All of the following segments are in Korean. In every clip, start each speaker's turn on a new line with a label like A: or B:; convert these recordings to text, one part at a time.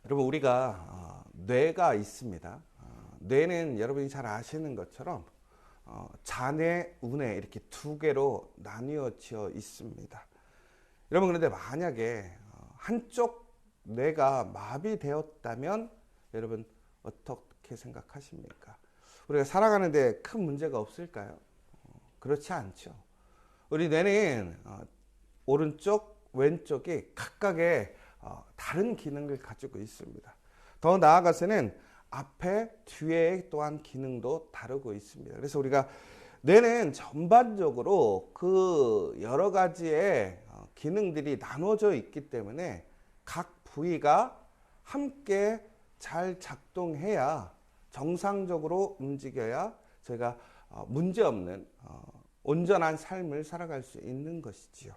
A: 여러분 우리가 뇌가 있습니다. 뇌는 여러분이 잘 아시는 것처럼 잔해, 운해 이렇게 두 개로 나뉘어져 있습니다. 여러분 그런데 만약에 한쪽 뇌가 마비되었다면 여러분 어떻게 생각하십니까? 우리가 살아가는데 큰 문제가 없을까요? 그렇지 않죠. 우리 뇌는 오른쪽, 왼쪽이 각각의 다른 기능을 가지고 있습니다. 더 나아가서는 앞에, 뒤에 또한 기능도 다르고 있습니다. 그래서 우리가 뇌는 전반적으로 그 여러 가지의 기능들이 나눠져 있기 때문에 각 부위가 함께 잘 작동해야 정상적으로 움직여야 저희가 문제없는 온전한 삶을 살아갈 수 있는 것이지요.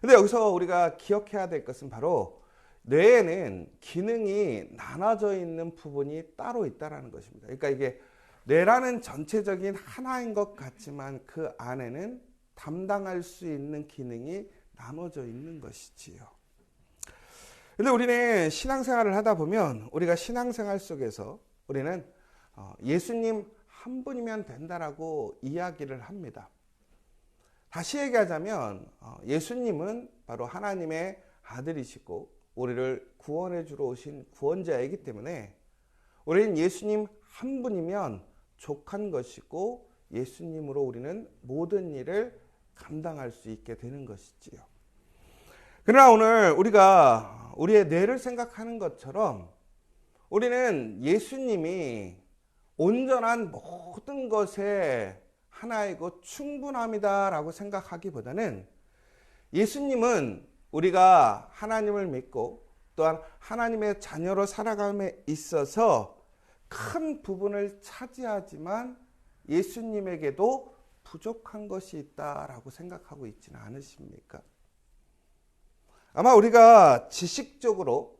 A: 근데 여기서 우리가 기억해야 될 것은 바로 뇌에는 기능이 나눠져 있는 부분이 따로 있다는 것입니다. 그러니까 이게 뇌라는 전체적인 하나인 것 같지만 그 안에는 담당할 수 있는 기능이 나눠져 있는 것이지요. 근데 우리는 신앙생활을 하다 보면 우리가 신앙생활 속에서 우리는 예수님 한 분이면 된다라고 이야기를 합니다. 다시 얘기하자면 예수님은 바로 하나님의 아들이시고 우리를 구원해 주러 오신 구원자이기 때문에 우리는 예수님 한 분이면 족한 것이고 예수님으로 우리는 모든 일을 감당할 수 있게 되는 것이지요. 그러나 오늘 우리가 우리의 뇌를 생각하는 것처럼 우리는 예수님이 온전한 모든 것에 하나이고 충분합니다라고 생각하기보다는 예수님은 우리가 하나님을 믿고 또한 하나님의 자녀로 살아감에 있어서 큰 부분을 차지하지만 예수님에게도 부족한 것이 있다라고 생각하고 있지는 않으십니까? 아마 우리가 지식적으로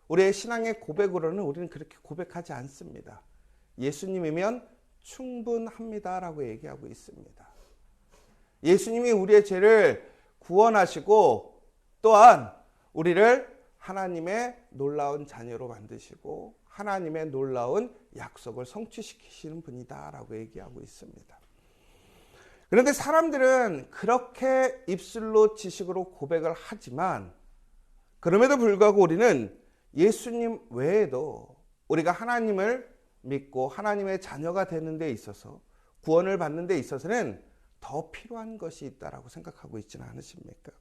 A: 우리의 신앙의 고백으로는 우리는 그렇게 고백하지 않습니다. 예수님이면 충분합니다라고 얘기하고 있습니다. 예수님이 우리의 죄를 구원하시고 또한 우리를 하나님의 놀라운 자녀로 만드시고 하나님의 놀라운 약속을 성취시키시는 분이다라고 얘기하고 있습니다. 그런데 사람들은 그렇게 입술로 지식으로 고백을 하지만 그럼에도 불구하고 우리는 예수님 외에도 우리가 하나님을 믿고 하나님의 자녀가 되는 데 있어서 구원을 받는 데 있어서는 더 필요한 것이 있다라고 생각하고 있지는 않으십니까?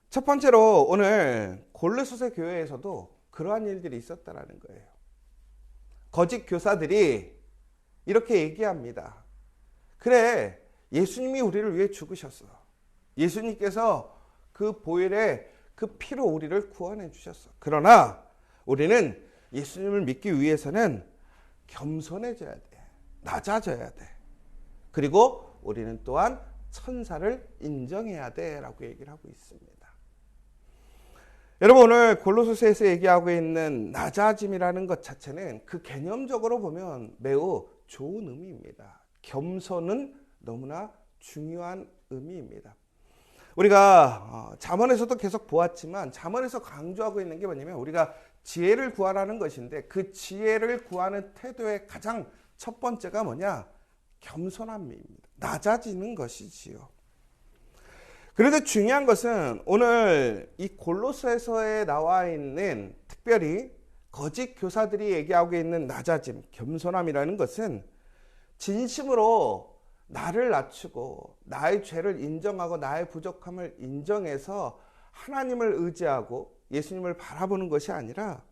A: 첫 번째로 오늘 골로새 교회에서도 그러한 일들이 있었다라는 거예요. 거짓 교사들이 이렇게 얘기합니다. 그래, 예수님이 우리를 위해 죽으셨어. 예수님께서 그 보혈의 그 피로 우리를 구원해 주셨어. 그러나 우리는 예수님을 믿기 위해서는 겸손해져야 돼. 낮아져야 돼. 그리고 우리는 또한 천사를 인정해야 돼 라고 얘기를 하고 있습니다. 여러분 오늘 골로새에서 얘기하고 있는 낮아짐이라는 것 자체는 그 개념적으로 보면 매우 좋은 의미입니다. 겸손은 너무나 중요한 의미입니다. 우리가 잠언에서도 계속 보았지만 잠언에서 강조하고 있는 게 뭐냐면 우리가 지혜를 구하라는 것인데 그 지혜를 구하는 태도의 가장 첫 번째가 뭐냐? 겸손함입니다. 낮아지는 것이지요. 그런데 중요한 것은 오늘 이 골로새서에 나와 있는 특별히 거짓 교사들이 얘기하고 있는 낮아짐, 겸손함이라는 것은 진심으로 나를 낮추고 나의 죄를 인정하고 나의 부족함을 인정해서 하나님을 의지하고 예수님을 바라보는 것이 아니라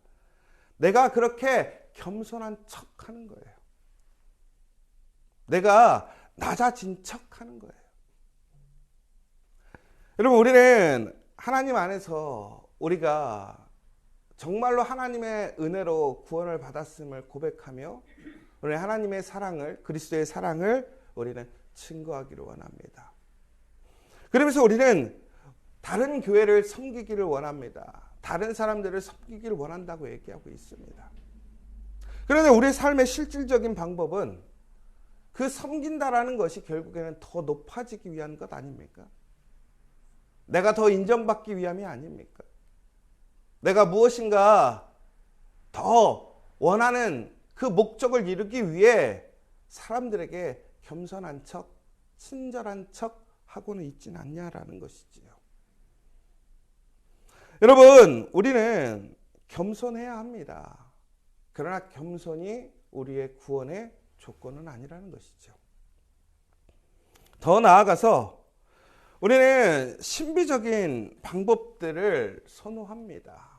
A: 내가 그렇게 겸손한 척하는 거예요. 내가 낮아진 척하는 거예요. 여러분 우리는 하나님 안에서 우리가 정말로 하나님의 은혜로 구원을 받았음을 고백하며 우리 하나님의 사랑을 그리스도의 사랑을 우리는 증거하기를 원합니다. 그러면서 우리는 다른 교회를 섬기기를 원합니다. 다른 사람들을 섬기기를 원한다고 얘기하고 있습니다. 그런데 우리의 삶의 실질적인 방법은 그 섬긴다라는 것이 결국에는 더 높아지기 위한 것 아닙니까? 내가 더 인정받기 위함이 아닙니까? 내가 무엇인가 더 원하는 그 목적을 이루기 위해 사람들에게 겸손한 척, 친절한 척 하고는 있진 않냐라는 것이지요. 여러분, 우리는 겸손해야 합니다. 그러나 겸손이 우리의 구원의 조건은 아니라는 것이죠. 더 나아가서 우리는 신비적인 방법들을 선호합니다.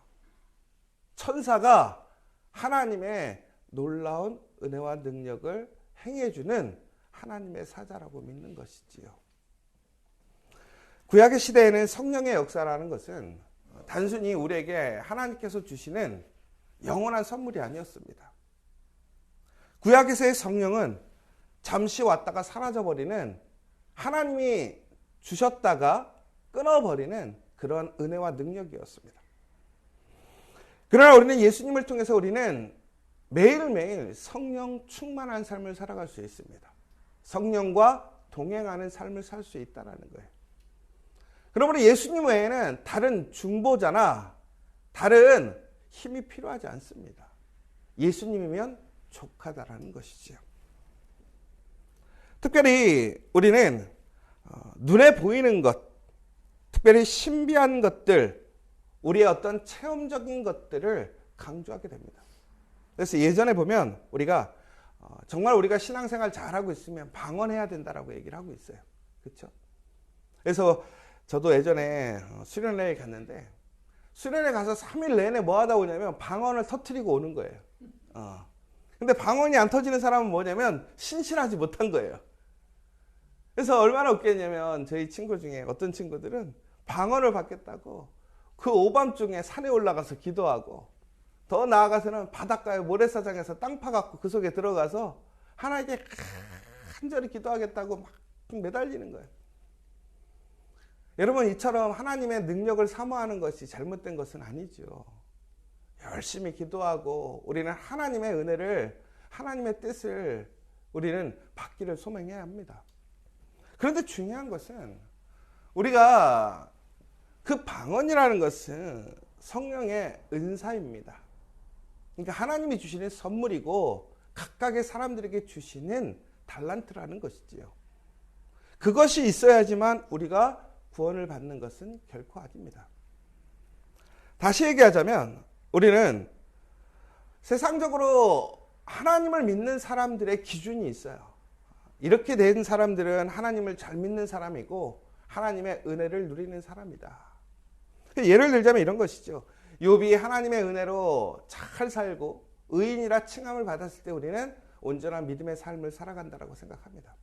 A: 천사가 하나님의 놀라운 은혜와 능력을 행해주는 하나님의 사자라고 믿는 것이지요. 구약의 시대에는 성령의 역사라는 것은 단순히 우리에게 하나님께서 주시는 영원한 선물이 아니었습니다. 구약에서의 성령은 잠시 왔다가 사라져버리는, 하나님이 주셨다가 끊어버리는 그런 은혜와 능력이었습니다. 그러나 우리는 예수님을 통해서 우리는 매일매일 성령 충만한 삶을 살아갈 수 있습니다. 성령과 동행하는 삶을 살 수 있다는 거예요. 그러므로 예수님 외에는 다른 중보자나 다른 힘이 필요하지 않습니다. 예수님이면 족하다라는 것이지요. 특별히 우리는 눈에 보이는 것, 특별히 신비한 것들, 우리의 어떤 체험적인 것들을 강조하게 됩니다. 그래서 예전에 보면 우리가 정말 우리가 신앙생활 잘하고 있으면 방언해야 된다라고 얘기를 하고 있어요. 그렇죠? 그래서 저도 예전에 수련회에 갔는데, 수련회 가서 3일 내내 뭐 하다 오냐면 방언을 터뜨리고 오는 거예요. 근데 방언이 안 터지는 사람은 뭐냐면 신실하지 못한 거예요. 그래서 얼마나 웃겼냐면 저희 친구 중에 어떤 친구들은 방언을 받겠다고 그 오밤중에 산에 올라가서 기도하고, 더 나아가서는 바닷가에 모래사장에서 땅 파갖고 그 속에 들어가서 하나님께 간절히 기도하겠다고 막 매달리는 거예요. 여러분, 이처럼 하나님의 능력을 사모하는 것이 잘못된 것은 아니죠. 열심히 기도하고 우리는 하나님의 은혜를, 하나님의 뜻을 우리는 받기를 소망해야 합니다. 그런데 중요한 것은 우리가 그 방언이라는 것은 성령의 은사입니다. 그러니까 하나님이 주시는 선물이고 각각의 사람들에게 주시는 달란트라는 것이지요. 그것이 있어야지만 우리가 구원을 받는 것은 결코 아닙니다. 다시 얘기하자면 우리는 세상적으로 하나님을 믿는 사람들의 기준이 있어요. 이렇게 된 사람들은 하나님을 잘 믿는 사람이고 하나님의 은혜를 누리는 사람이다. 예를 들자면 이런 것이죠. 욥이 하나님의 은혜로 잘 살고 의인이라 칭함을 받았을 때 우리는 온전한 믿음의 삶을 살아간다고 생각합니다.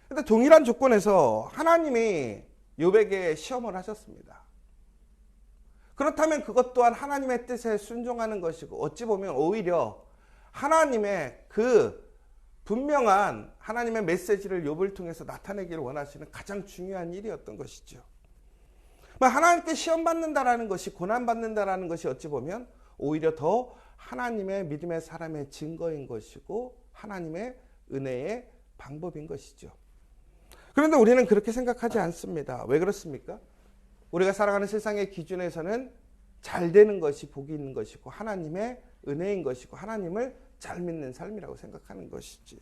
A: 그런데 동일한 조건에서 하나님이 욥에게 시험을 하셨습니다. 그렇다면 그것 또한 하나님의 뜻에 순종하는 것이고, 어찌 보면 오히려 하나님의 그 분명한 하나님의 메시지를 욥을 통해서 나타내기를 원하시는 가장 중요한 일이었던 것이죠. 하나님께 시험받는다라는 것이, 고난받는다라는 것이 어찌 보면 오히려 더 하나님의 믿음의 사람의 증거인 것이고 하나님의 은혜의 방법인 것이죠. 그런데 우리는 그렇게 생각하지 않습니다. 왜 그렇습니까? 우리가 살아가는 세상의 기준에서는 잘 되는 것이 복이 있는 것이고 하나님의 은혜인 것이고 하나님을 잘 믿는 삶이라고 생각하는 것이지요.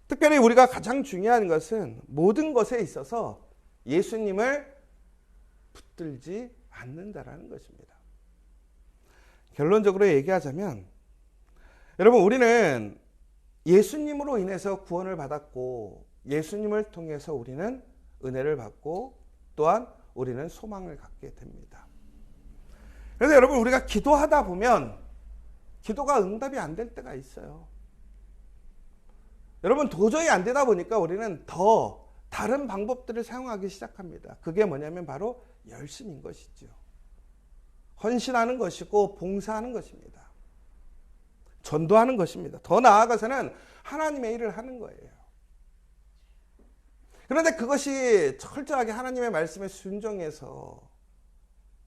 A: 특별히 우리가 가장 중요한 것은 모든 것에 있어서 예수님을 붙들지 않는다라는 것입니다. 결론적으로 얘기하자면 여러분, 우리는 예수님으로 인해서 구원을 받았고 예수님을 통해서 우리는 은혜를 받고 또한 우리는 소망을 갖게 됩니다. 그래서 여러분, 우리가 기도하다 보면 기도가 응답이 안 될 때가 있어요. 여러분, 도저히 안 되다 보니까 우리는 더 다른 방법들을 사용하기 시작합니다. 그게 뭐냐면 바로 열심인 것이죠. 헌신하는 것이고 봉사하는 것입니다. 전도하는 것입니다. 더 나아가서는 하나님의 일을 하는 거예요. 그런데 그것이 철저하게 하나님의 말씀에 순종해서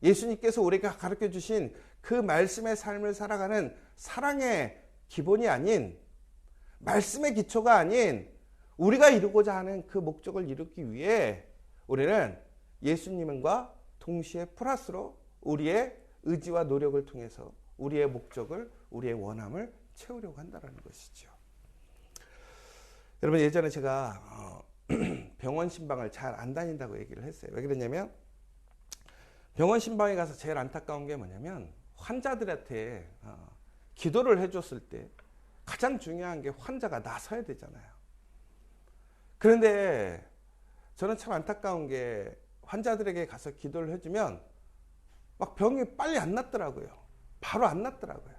A: 예수님께서 우리에게 가르쳐 주신 그 말씀의 삶을 살아가는 사랑의 기본이 아닌, 말씀의 기초가 아닌 우리가 이루고자 하는 그 목적을 이루기 위해 우리는 예수님과 동시에 플러스로 우리의 의지와 노력을 통해서 우리의 목적을, 우리의 원함을 채우려고 한다는 것이죠. 여러분, 예전에 제가 병원 신방을 잘 안 다닌다고 얘기를 했어요. 왜 그러냐면 병원 신방에 가서 제일 안타까운 게 뭐냐면 환자들한테 기도를 해줬을 때 가장 중요한 게 환자가 나서야 되잖아요. 그런데 저는 참 안타까운 게 환자들에게 가서 기도를 해주면 막 병이 빨리 안 낫더라고요. 바로 안 낫더라고요.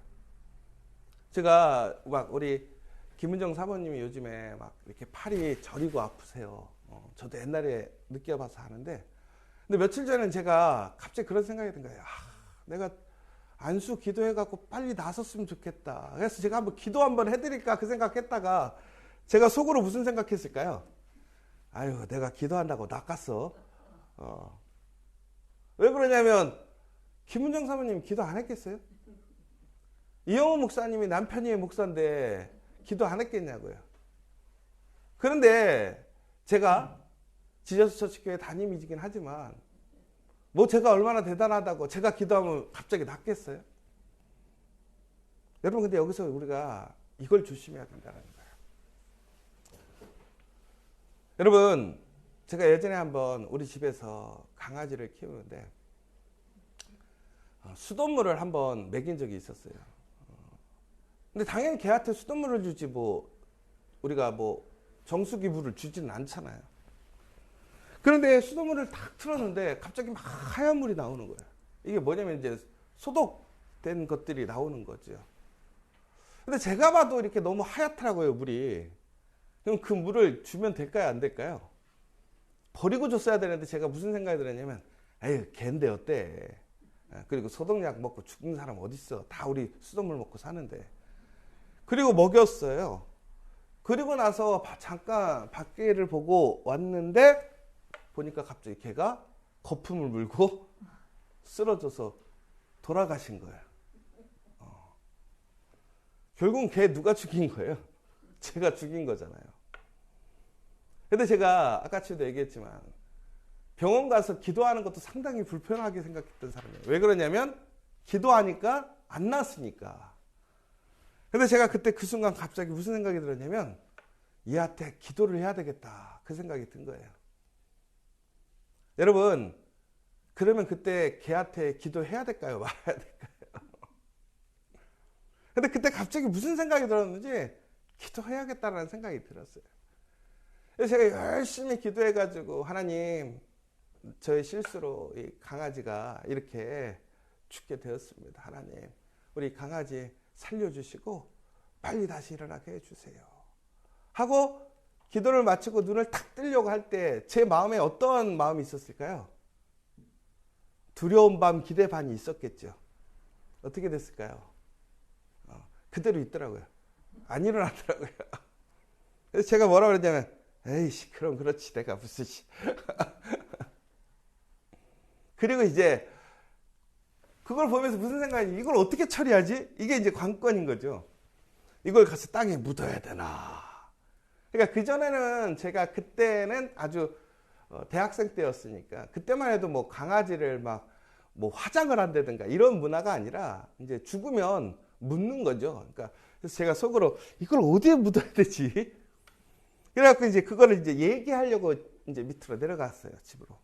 A: 제가 막 우리 김은정 사모님이 요즘에 막 이렇게 팔이 저리고 아프세요. 저도 옛날에 느껴봐서 하는데, 근데 며칠 전에 제가 갑자기 그런 생각이 든 거예요. 내가 안수 기도해갖고 빨리 나섰으면 좋겠다. 그래서 제가 한번 기도 한번 해드릴까 그 생각했다가 제가 속으로 무슨 생각했을까요? 아유, 내가 기도한다고 낚았어. 왜 그러냐면 김은정 사모님 기도 안 했겠어요? 이영호 목사님이 남편이 목사인데 기도 안 했겠냐고요. 그런데 제가 지저스 처치교회 담임이긴 하지만 뭐 제가 얼마나 대단하다고 제가 기도하면 갑자기 낫겠어요? 여러분, 근데 여기서 우리가 이걸 조심해야 된다는 거예요. 여러분, 제가 예전에 한번 우리 집에서 강아지를 키우는데 수돗물을 한번 먹인 적이 있었어요. 근데 당연히 개한테 수돗물을 주지 뭐 우리가 뭐 정수기 물을 주지는 않잖아요. 그런데 수돗물을 탁 틀었는데 갑자기 막 하얀 물이 나오는 거예요. 이게 뭐냐면 이제 소독된 것들이 나오는 거죠. 근데 제가 봐도 이렇게 너무 하얗더라고요, 물이. 그럼 그 물을 주면 될까요, 안 될까요? 버리고 줬어야 되는데 제가 무슨 생각이 들었냐면, 에휴, 걔인데 어때? 그리고 소독약 먹고 죽는 사람 어딨어? 다 우리 수돗물 먹고 사는데. 그리고 먹였어요. 그리고 나서 잠깐 밖에를 보고 왔는데 보니까 갑자기 걔가 거품을 물고 쓰러져서 돌아가신 거예요. 결국은 걔 누가 죽인 거예요? 제가 죽인 거잖아요. 근데 제가 아까도 얘기했지만 병원 가서 기도하는 것도 상당히 불편하게 생각했던 사람이에요. 왜 그러냐면 기도하니까 안 났으니까. 근데 제가 그때 그 순간 갑자기 무슨 생각이 들었냐면 얘한테 기도를 해야 되겠다. 그 생각이 든 거예요. 여러분, 그러면 그때 걔한테 기도해야 될까요? 말아야 될까요? 근데 그때 갑자기 무슨 생각이 들었는지 기도해야겠다라는 생각이 들었어요. 그래서 제가 열심히 기도해가지고 하나님, 저의 실수로 이 강아지가 이렇게 죽게 되었습니다. 하나님, 우리 강아지 살려주시고 빨리 다시 일어나게 해주세요. 하고 기도를 마치고 눈을 탁 뜨려고 할 때 제 마음에 어떤 마음이 있었을까요? 두려운 반, 기대 반이 있었겠죠. 어떻게 됐을까요? 그대로 있더라고요. 안 일어나더라고요. 그래서 제가 뭐라 그랬냐면, 에이씨, 그럼 그렇지. 내가 무슨 그리고 이제 그걸 보면서 무슨 생각이지? 이걸 어떻게 처리하지? 이게 이제 관건인 거죠. 이걸 가서 땅에 묻어야 되나? 그러니까 그전에는 제가 그때는 아주 대학생 때였으니까 그때만 해도 뭐 강아지를 막 뭐 화장을 한다든가 이런 문화가 아니라 이제 죽으면 묻는 거죠. 그러니까 그래서 제가 속으로 이걸 어디에 묻어야 되지? 그래갖고 이제 그거를 이제 얘기하려고 이제 밑으로 내려갔어요, 집으로.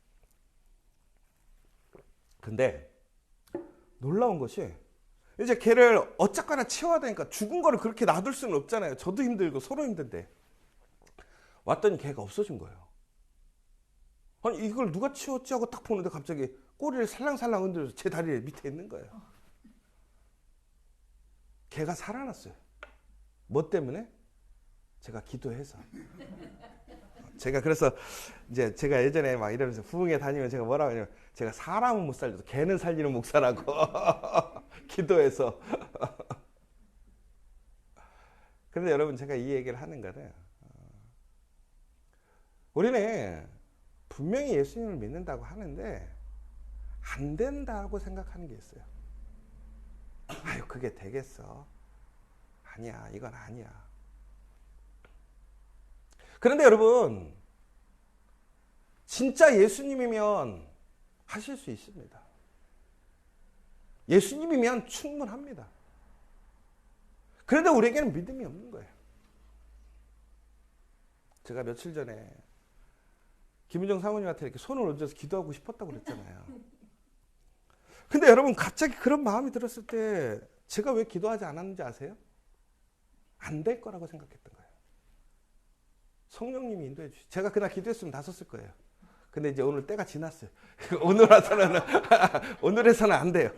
A: 근데 놀라운 것이 이제 걔를 어쨌거나 치워야 되니까 죽은 거를 그렇게 놔둘 수는 없잖아요. 저도 힘들고 서로 힘든데. 왔더니 걔가 없어진 거예요. 아니, 이걸 누가 치웠지 하고 딱 보는데 갑자기 꼬리를 살랑살랑 흔들어서 제 다리 밑에 있는 거예요. 걔가 살아났어요. 뭐 때문에? 제가 기도해서. 제가 그래서 이제 제가 예전에 막 이러면서 부흥회 다니면 제가 뭐라고 하냐면 제가 사람은 못 살려도 걔는 살리는 목사라고 기도해서. 그런데 여러분, 제가 이 얘기를 하는 거는 우리는 분명히 예수님을 믿는다고 하는데 안 된다고 생각하는 게 있어요. 아유, 그게 되겠어? 아니야, 이건 아니야. 그런데 여러분, 진짜 예수님이면 하실 수 있습니다. 예수님이면 충분합니다. 그런데 우리에게는 믿음이 없는 거예요. 제가 며칠 전에 김은정 사모님한테 이렇게 손을 얹어서 기도하고 싶었다고 그랬잖아요. 근데 여러분 갑자기 그런 마음이 들었을 때 제가 왜 기도하지 않았는지 아세요? 안 될 거라고 생각했던 거예요. 성령님이 인도해 주시. 제가 그날 기도했으면 다 썼을 거예요. 근데 이제 오늘 때가 지났어요. 오늘에서는 안 돼요.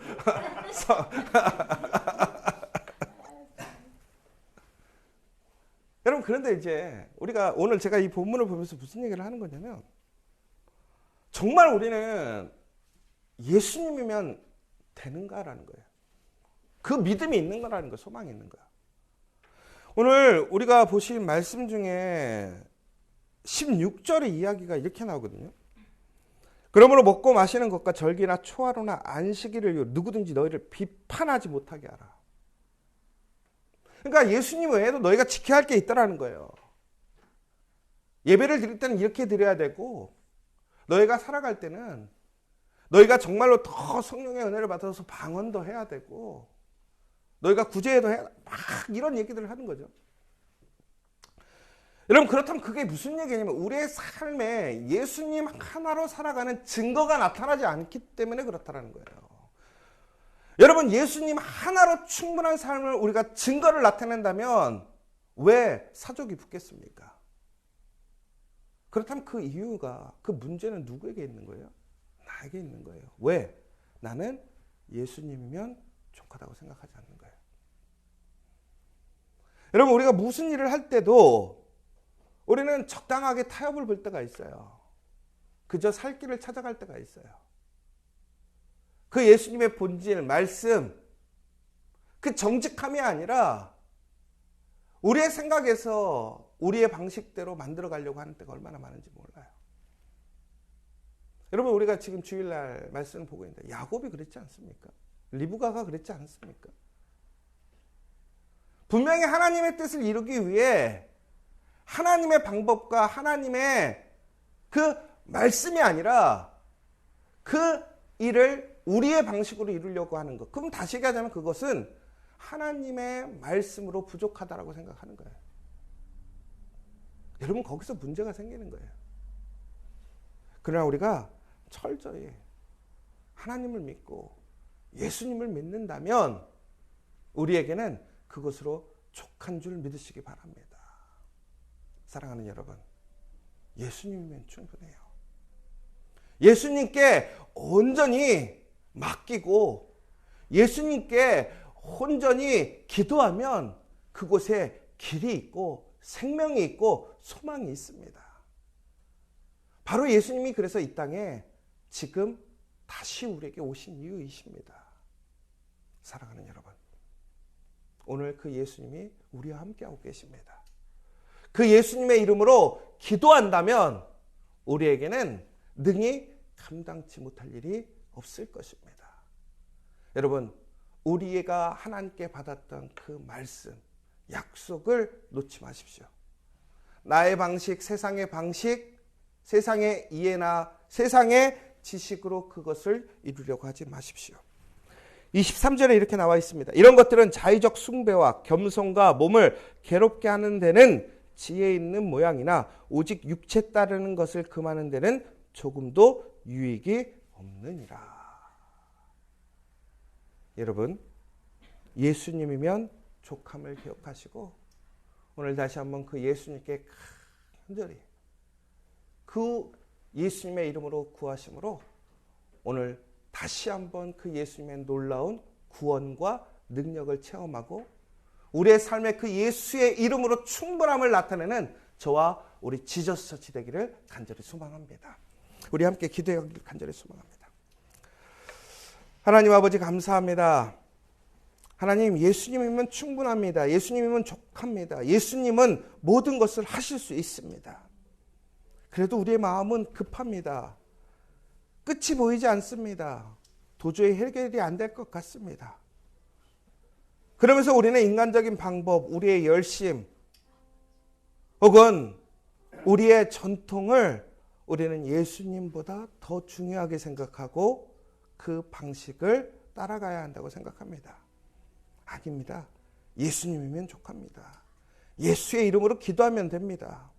A: 여러분 그런데 이제 우리가 오늘 제가 이 본문을 보면서 무슨 얘기를 하는 거냐면 정말 우리는 예수님이면 되는가라는 거예요. 그 믿음이 있는 거라는 거예요. 소망이 있는 거야. 오늘 우리가 보신 말씀 중에 16절의 이야기가 이렇게 나오거든요. 그러므로 먹고 마시는 것과 절기나 초하루나 안식일을 누구든지 너희를 비판하지 못하게 하라. 그러니까 예수님 외에도 너희가 지켜야 할 게 있다라는 거예요. 예배를 드릴 때는 이렇게 드려야 되고 너희가 살아갈 때는 너희가 정말로 더 성령의 은혜를 받아서 방언도 해야 되고 너희가 구제도 해야 막 이런 얘기들을 하는 거죠. 여러분 그렇다면 그게 무슨 얘기냐면 우리의 삶에 예수님 하나로 살아가는 증거가 나타나지 않기 때문에 그렇다는 거예요. 여러분 예수님 하나로 충분한 삶을 우리가 증거를 나타낸다면 왜 사족이 붙겠습니까? 그렇다면 그 이유가 그 문제는 누구에게 있는 거예요? 나에게 있는 거예요. 왜? 나는 예수님이면 족하다고 생각하지 않는 거예요. 여러분 우리가 무슨 일을 할 때도 우리는 적당하게 타협을 볼 때가 있어요. 그저 살 길을 찾아갈 때가 있어요. 그 예수님의 본질, 말씀, 그 정직함이 아니라 우리의 생각에서 우리의 방식대로 만들어 가려고 하는 때가 얼마나 많은지 몰라요. 여러분 우리가 지금 주일날 말씀을 보고 있는데 야곱이 그랬지 않습니까? 리브가가 그랬지 않습니까? 분명히 하나님의 뜻을 이루기 위해 하나님의 방법과 하나님의 그 말씀이 아니라 그 일을 우리의 방식으로 이루려고 하는 것. 그럼 다시 얘기하자면 그것은 하나님의 말씀으로 부족하다라고 생각하는 거예요. 여러분 거기서 문제가 생기는 거예요. 그러나 우리가 철저히 하나님을 믿고 예수님을 믿는다면 우리에게는 그것으로 족한 줄 믿으시기 바랍니다. 사랑하는 여러분, 예수님이면 충분해요. 예수님께 온전히 맡기고 예수님께 온전히 기도하면 그곳에 길이 있고 생명이 있고 소망이 있습니다. 바로 예수님이 그래서 이 땅에 지금 다시 우리에게 오신 이유이십니다. 사랑하는 여러분, 오늘 그 예수님이 우리와 함께하고 계십니다. 그 예수님의 이름으로 기도한다면 우리에게는 능히 감당치 못할 일이 없을 것입니다. 여러분, 우리가 하나님께 받았던 그 말씀, 약속을 놓지 마십시오. 나의 방식, 세상의 이해나 세상의 지식으로 그것을 이루려고 하지 마십시오. 23절에 이렇게 나와 있습니다. 이런 것들은 자의적 숭배와 겸손과 몸을 괴롭게 하는 데는 지혜 있는 모양이나 오직 육체 따르는 것을 금하는 데는 조금도 유익이 없느니라. 여러분, 예수님이면 족함을 기억하시고 오늘 다시 한번 그 예수님께 간절히 그 예수님의 이름으로 구하심으로 오늘 다시 한번 그 예수님의 놀라운 구원과 능력을 체험하고 우리의 삶에 그 예수의 이름으로 충분함을 나타내는 저와 우리 지저스 처치 되기를 간절히 소망합니다. 우리 함께 기도하기를 간절히 소망합니다. 하나님 아버지 감사합니다. 하나님, 예수님이면 충분합니다. 예수님이면 족합니다. 예수님은 모든 것을 하실 수 있습니다. 그래도 우리의 마음은 급합니다. 끝이 보이지 않습니다. 도저히 해결이 안 될 것 같습니다. 그러면서 우리는 인간적인 방법, 우리의 열심, 혹은 우리의 전통을 우리는 예수님보다 더 중요하게 생각하고 그 방식을 따라가야 한다고 생각합니다. 아닙니다. 예수님이면 족합니다. 예수의 이름으로 기도하면 됩니다.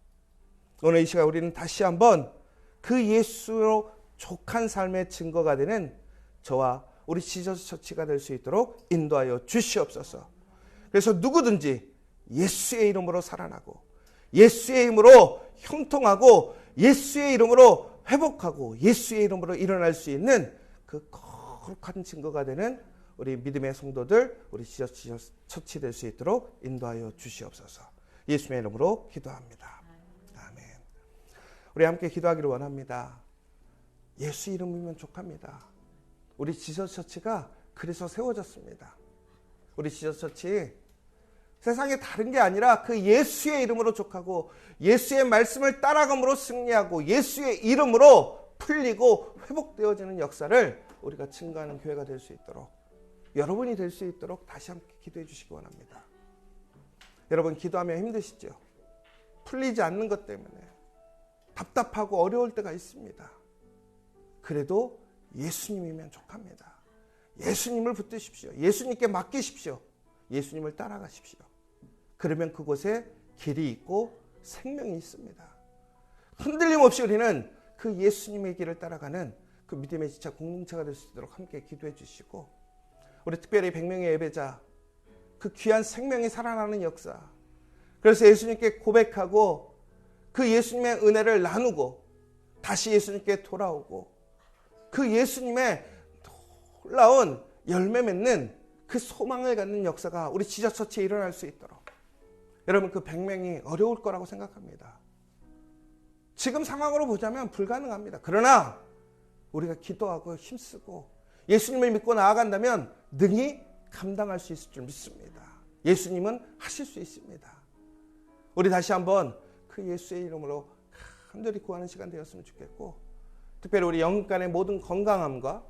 A: 오늘 이 시간 우리는 다시 한번 그 예수로 족한 삶의 증거가 되는 저와 우리 지저스 처치가 될 수 있도록 인도하여 주시옵소서. 그래서 누구든지 예수의 이름으로 살아나고 예수의 이름으로 형통하고 예수의 이름으로 회복하고 예수의 이름으로 일어날 수 있는 그 거룩한 증거가 되는 우리 믿음의 성도들, 우리 지저스 처치 될 수 있도록 인도하여 주시옵소서. 예수의 이름으로 기도합니다. 아멘. 우리 함께 기도하기를 원합니다. 예수 이름이면 족합니다. 우리 지저스 처치가 그래서 세워졌습니다. 우리 지저스 처치 세상에 다른 게 아니라 그 예수의 이름으로 족하고 예수의 말씀을 따라감으로 승리하고 예수의 이름으로 풀리고 회복되어지는 역사를 우리가 증거하는 교회가 될 수 있도록, 여러분이 될 수 있도록 다시 함께 기도해 주시기 원합니다. 여러분 기도하면 힘드시죠? 풀리지 않는 것 때문에 답답하고 어려울 때가 있습니다. 그래도 예수님이면 족합니다. 예수님을 붙드십시오. 예수님께 맡기십시오. 예수님을 따라가십시오. 그러면 그곳에 길이 있고 생명이 있습니다. 흔들림 없이 우리는 그 예수님의 길을 따라가는 그 믿음의 지체 공동체가 될 수 있도록 함께 기도해 주시고, 우리 특별히 100명의 예배자, 그 귀한 생명이 살아나는 역사, 그래서 예수님께 고백하고 그 예수님의 은혜를 나누고 다시 예수님께 돌아오고 그 예수님의 놀라운 열매 맺는 그 소망을 갖는 역사가 우리 지저스 처치에 일어날 수 있도록, 여러분 그 100명이 어려울 거라고 생각합니다. 지금 상황으로 보자면 불가능합니다. 그러나 우리가 기도하고 힘쓰고 예수님을 믿고 나아간다면 능히 감당할 수 있을 줄 믿습니다. 예수님은 하실 수 있습니다. 우리 다시 한번 그 예수의 이름으로 간절히 구하는 시간 되었으면 좋겠고, 특별히 우리 영간의 모든 건강함과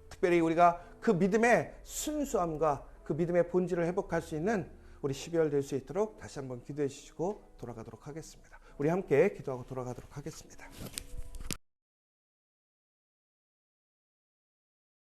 A: 특별히 우리가 그 믿음의 순수함과 그 믿음의 본질을 회복할 수 있는 우리 12월 될 수 있도록 다시 한번 기도해 주시고 돌아가도록 하겠습니다. 우리 함께 기도하고 돌아가도록 하겠습니다.